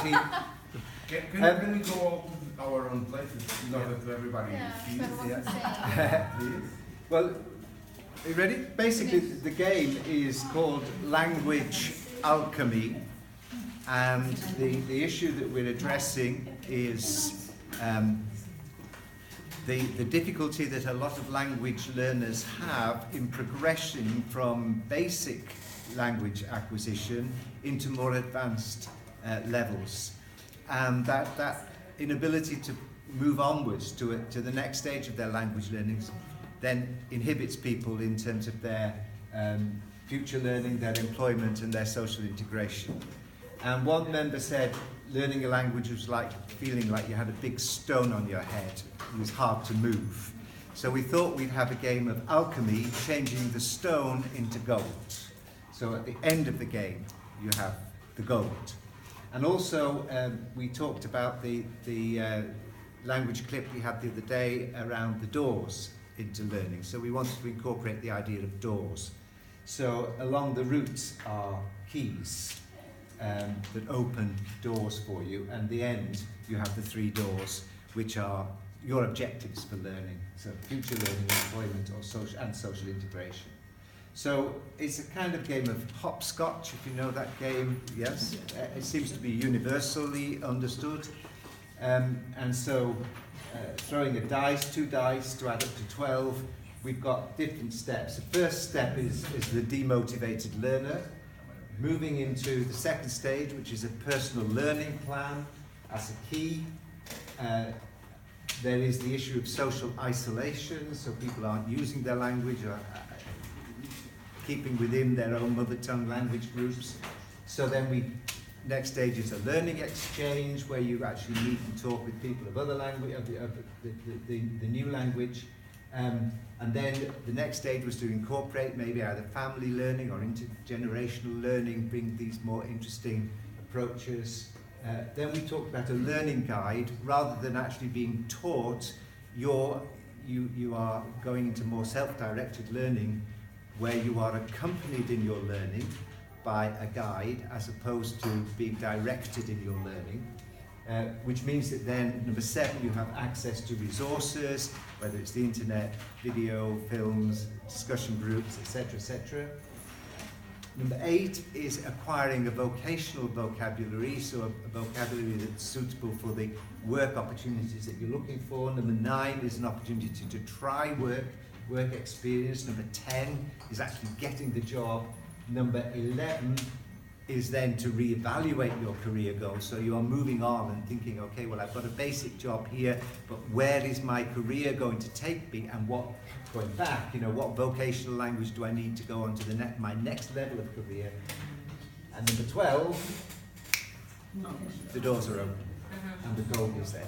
he. Can we go all to our own places in order to everybody see? Please. Well, are you ready? Basically, the game is called Language Alchemy, and the issue that we're addressing is the difficulty that a lot of language learners have in progressing from basic language acquisition into more advanced levels. And that inability to move onwards to the next stage of their language learning then inhibits people in terms of their future learning, their employment and their social integration. And one member said learning a language was like feeling like you had a big stone on your head. It was hard to move. So we thought we'd have a game of alchemy, changing the stone into gold. So at the end of the game, you have the gold. And also, we talked about the language clip we had the other day around the doors into learning. So we wanted to incorporate the idea of doors. So along the routes are keys that open doors for you, and the end you have the 3 doors, which are your objectives for learning. So future learning, employment, or social integration. So it's a kind of game of hopscotch, if you know that game. Yes, it seems to be universally understood. And so throwing a dice, 2 dice to add up to 12, we've got different steps. The first step is the demotivated learner, moving into the second stage, which is a personal learning plan as a key. There is the issue of social isolation, so people aren't using their language or keeping within their own mother tongue language groups. So then next stage is a learning exchange, where you actually meet and talk with people of other language, of the new language. And then the next stage was to incorporate maybe either family learning or intergenerational learning, bring these more interesting approaches. Then we talked about a learning guide. Rather than actually being taught, you are going into more self-directed learning, where you are accompanied in your learning by a guide as opposed to being directed in your learning, which means that then, number 7, you have access to resources, whether it's the internet, video, films, discussion groups, etc., etc. Number 8 is acquiring a vocational vocabulary, so a vocabulary that's suitable for the work opportunities that you're looking for. Number 9 is an opportunity to try work experience. Number 10 is actually getting the job. Number 11 is then to reevaluate your career goals. So you are moving on and thinking, okay, well, I've got a basic job here, but where is my career going to take me? And going back, what vocational language do I need to go on to my next level of career? And number 12, the doors are open and the goal is there.